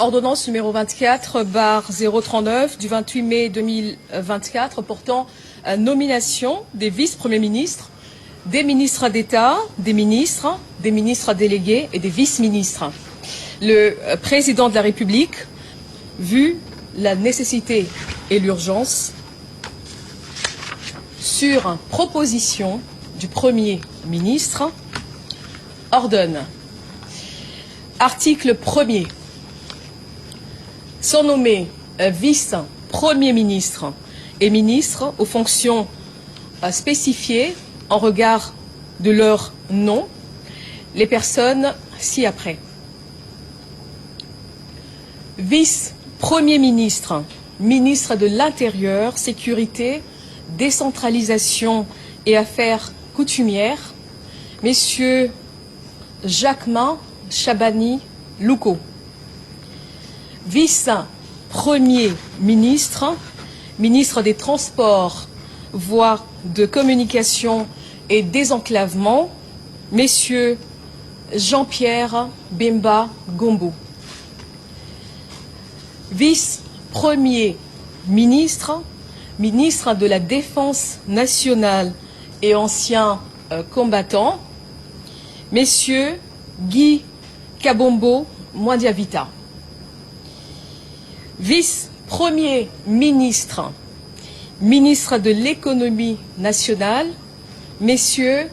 Ordonnance numéro 24/039 du 28 mai 2024 portant nomination des vice-premiers ministres, des ministres d'État, des ministres délégués et des vice-ministres. Le président de la République, vu la nécessité et l'urgence, sur proposition du Premier ministre, ordonne. Article 1er. Sont nommés vice-premiers ministres et ministres aux fonctions spécifiées en regard de leur nom, les personnes ci-après. Vice-premier ministre, ministre de l'Intérieur, Sécurité, Décentralisation et Affaires coutumières, messieurs Jacquemin Chabani Louko. Vice-premier ministre, ministre des Transports, voies de communication et désenclavement, messieurs Jean-Pierre Bemba Gombo. Vice-premier ministre, ministre de la Défense nationale et ancien combattant, messieurs Guy Kabombo Mwandiavita. Vice-premier ministre, ministre de l'économie nationale, messieurs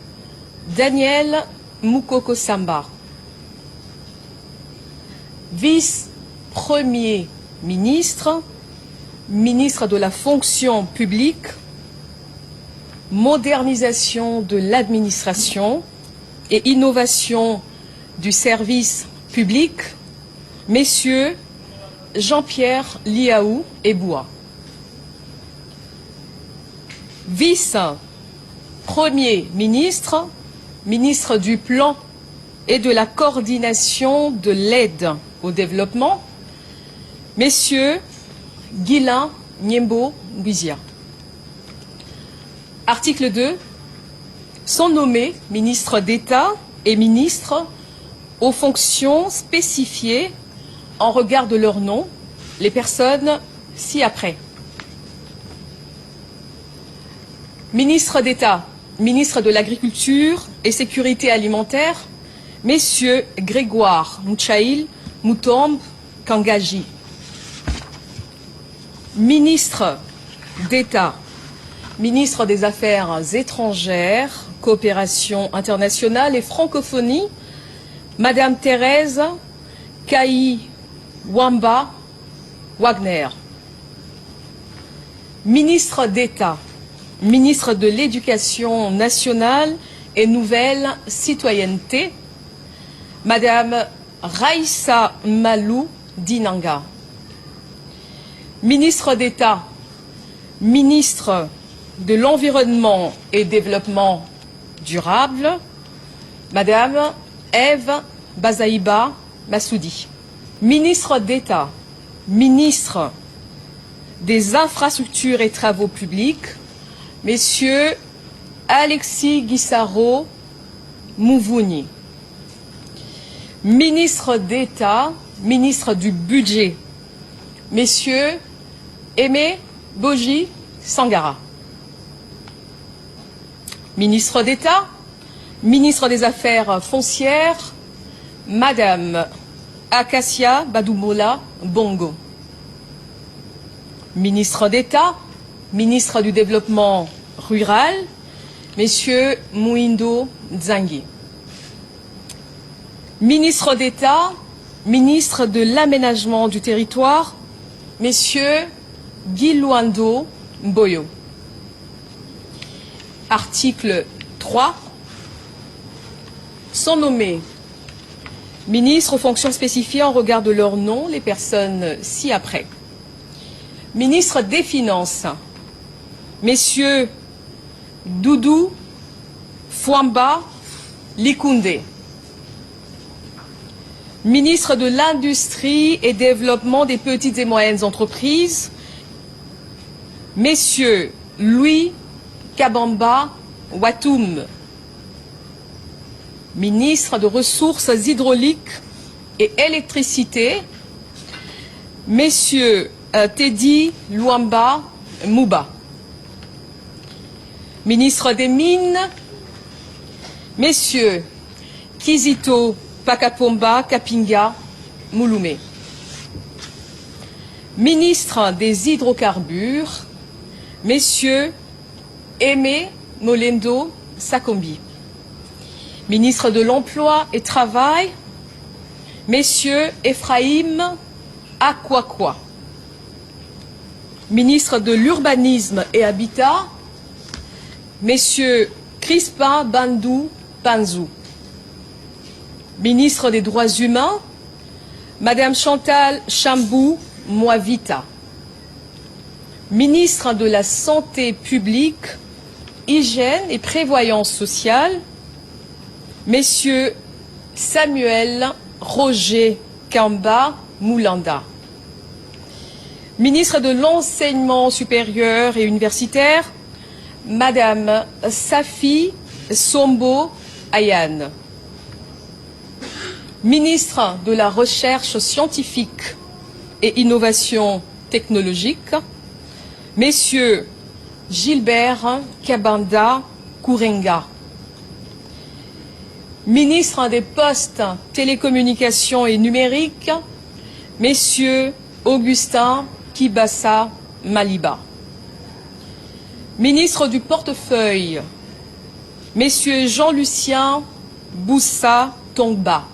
Daniel Moukoko Samba. Vice-premier ministre, ministre de la fonction publique, modernisation de l'administration et innovation du service public, messieurs Jean-Pierre Liaou Eboua. Vice-premier ministre, ministre du Plan et de la coordination de l'aide au développement, messieurs Guilain Niembo Nguizia. Article 2. Sont nommés ministres d'État et ministres aux fonctions spécifiées en regard de leur nom, les personnes ci-après. Ministre d'État, ministre de l'Agriculture et Sécurité alimentaire, messieurs Grégoire Mouchaïl Moutombe Kangaji. Ministre d'État, ministre des Affaires étrangères, coopération internationale et francophonie, Madame Thérèse Kaï Wamba Wagner. Ministre d'État, ministre de l'Éducation nationale et nouvelle citoyenneté, Madame Raïssa Malou Dinanga. Ministre d'État, ministre de l'Environnement et Développement durable, Madame Ève Bazaïba Massoudi. Ministre d'État, ministre des Infrastructures et Travaux publics, messieurs Alexis Guissaro Mouvouni. Ministre d'État, ministre du Budget, messieurs Aimé Boji Sangara. Ministre d'État, ministre des Affaires foncières, Madame Acacia Badoumola Bongo. Ministre d'État, ministre du Développement rural, messieurs Mouindo Nzangi. Ministre d'État, ministre de l'Aménagement du territoire, messieurs Guy Luando Mboyo. Article 3. Sont nommés ministres aux fonctions spécifiées en regard de leur nom, les personnes ci-après. Ministre des Finances, messieurs Doudou Fouamba Likoundé. Ministre de l'Industrie et Développement des petites et moyennes entreprises, messieurs Louis Kabamba Watoum. Ministre de Ressources hydrauliques et électricité, Messieurs Teddy Luamba Mouba. Ministre des Mines, Messieurs Kizito Pakapomba Kapinga Mouloumé. Ministre des Hydrocarbures, Messieurs Aimé Molendo Sakombi. Ministre de l'Emploi et Travail, Messieurs Ephraim Akwakwa. Ministre de l'Urbanisme et Habitat, Messieurs Crispin Bandou Panzou. Ministre des Droits Humains, Madame Chantal Chambou Moavita. Ministre de la Santé publique, Hygiène et Prévoyance sociale, Messieurs Samuel Roger Kamba Moulanda. Ministre de l'Enseignement supérieur et universitaire, Madame Safi Sombo Ayane. Ministre de la Recherche scientifique et innovation technologique, Messieurs Gilbert Kabanda Kourenga. Ministre des Postes, Télécommunications et Numériques, Messieurs Augustin Kibassa Maliba. Ministre du Portefeuille, Messieurs Jean-Lucien Boussa Tongba.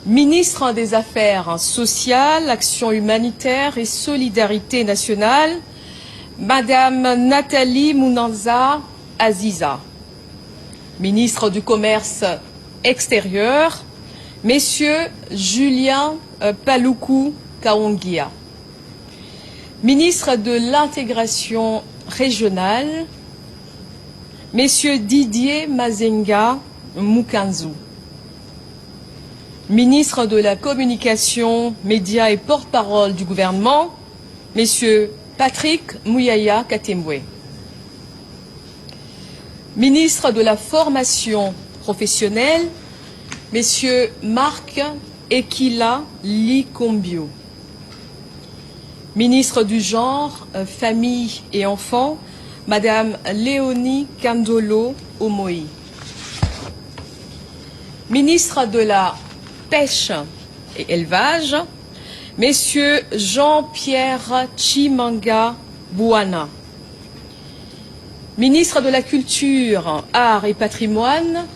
Ministre des Affaires sociales, Action humanitaire et solidarité nationale, Madame Nathalie Mounanza Aziza. Ministre du Commerce extérieur, Messieurs Julien Paloukou Kaongia. Ministre de l'Intégration régionale, Messieurs Didier Mazenga Mukanzu. Ministre de la Communication, Médias et porte-parole du gouvernement, Messieurs Patrick Mouyaya Katembwe. Ministre de la Formation professionnelle, Messieurs Marc Ekila Likombio. Ministre du Genre, Famille et Enfants, Madame Léonie Kandolo Omoi. Ministre de la Pêche et Élevage, Messieurs Jean-Pierre Chimanga Bouana. Ministre de la Culture, Arts et Patrimoine,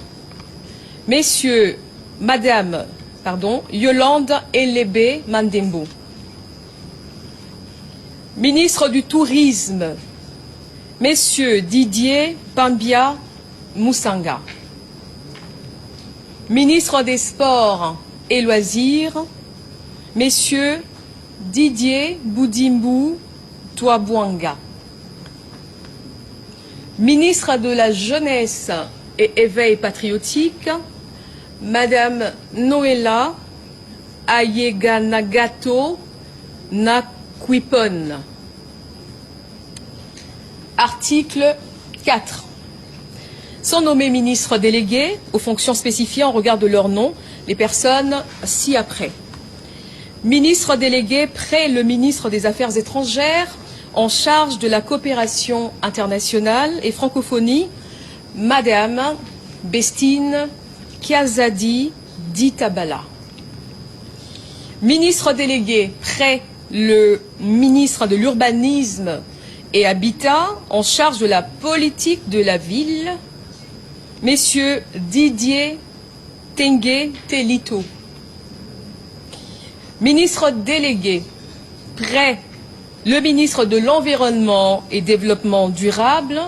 Madame Yolande Elebe Mandembo. Ministre du Tourisme, Messieurs Didier Pambia Moussanga. Ministre des Sports et Loisirs, Messieurs Didier Boudimbu Touabouanga. Ministre de la Jeunesse et Éveil patriotique, Madame Noëlla Ayeganagato Nakwipon. Article 4. Sont nommés ministres délégués aux fonctions spécifiées en regard de leur nom les personnes ci-après. Ministre délégué près le ministre des Affaires étrangères en charge de la coopération internationale et francophonie, Madame Bestine Kiazadi Ditabala. Ministre délégué près le ministre de l'Urbanisme et Habitat en charge de la politique de la ville, Messieurs Didier Tengue Telito. Ministre délégué près le ministre de l'Environnement et Développement durable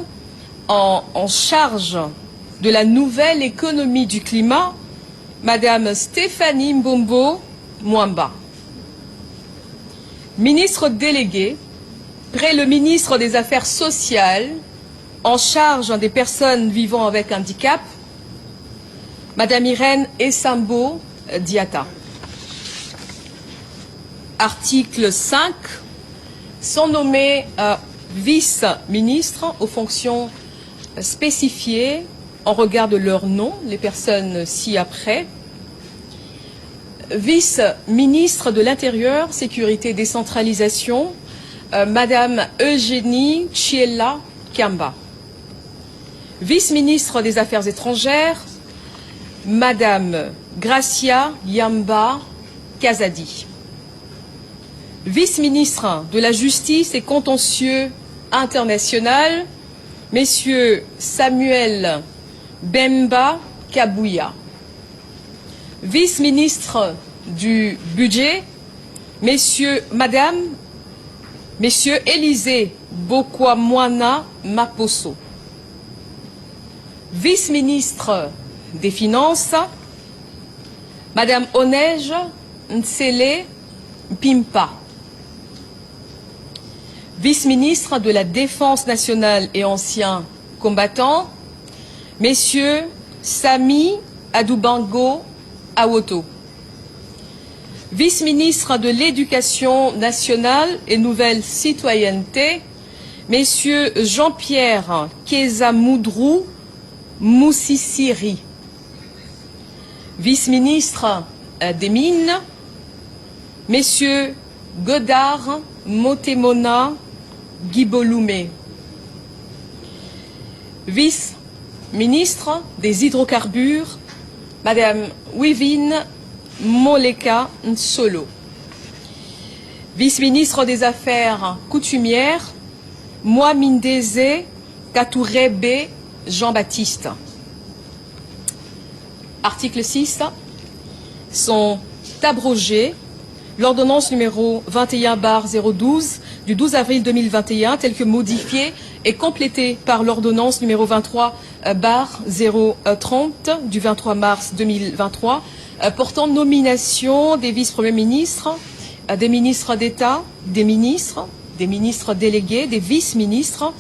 en charge de la nouvelle économie du climat, Madame Stéphanie Mbombo Mwamba. Ministre délégué près le ministre des Affaires sociales en charge des personnes vivant avec handicap, Madame Irène Essambo Diata. Article 5. Sont nommés vice-ministres aux fonctions spécifiées en regard de leur nom, les personnes ci-après. Vice-ministre de l'Intérieur, Sécurité et Décentralisation, Madame Eugénie Chiella Kamba. Vice-ministre des Affaires étrangères, Madame Gracia Yamba Kazadi. Vice-ministre de la Justice et Contentieux international, Messieurs Samuel Bemba Kabouya. Vice-ministre du Budget, Messieurs Élisée Bokwamwana Maposo. Vice-ministre des Finances, Madame Onej Ntsele Pimpa. Vice-ministre de la Défense nationale et anciens combattants, Messieurs Sami Adoubango Awoto. Vice-ministre de l'Éducation nationale et nouvelle citoyenneté, Messieurs Jean-Pierre Kezamoudrou Moussissiri. Vice-ministre des Mines, Messieurs Godard Motemona Guiboloumé. Vice-ministre des Hydrocarbures, Madame Wivine Moleka Nsolo. Vice-ministre des Affaires coutumières, Moamindeze Katourebe Jean-Baptiste. Article 6. Sont abrogées l'ordonnance numéro 21/012 du 12 avril 2021, telle que modifiée et complétée par l'ordonnance numéro 23/030 du 23 mars 2023, portant nomination des vice-premiers ministres, des ministres d'État, des ministres délégués, des vice-ministres,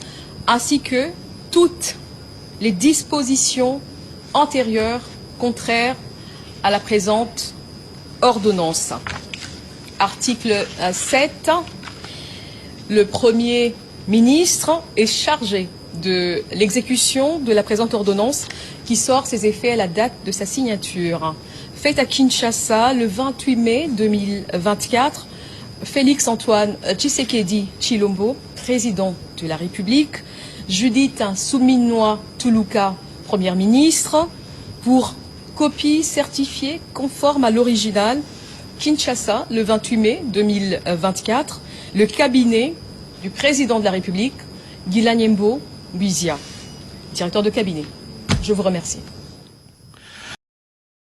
ainsi que toutes les dispositions antérieures contraires à la présente ordonnance. Article 7. Le Premier ministre est chargé de l'exécution de la présente ordonnance qui sort ses effets à la date de sa signature. Faite à Kinshasa le 28 mai 2024, Félix Antoine Tshisekedi Tshilombo, président de la République, Judith Souminois Toulouka, première ministre, pour copie certifiée conforme à l'original, Kinshasa, le 28 mai 2024, le cabinet du président de la République, Guilanyembo Buizia, directeur de cabinet. Je vous remercie.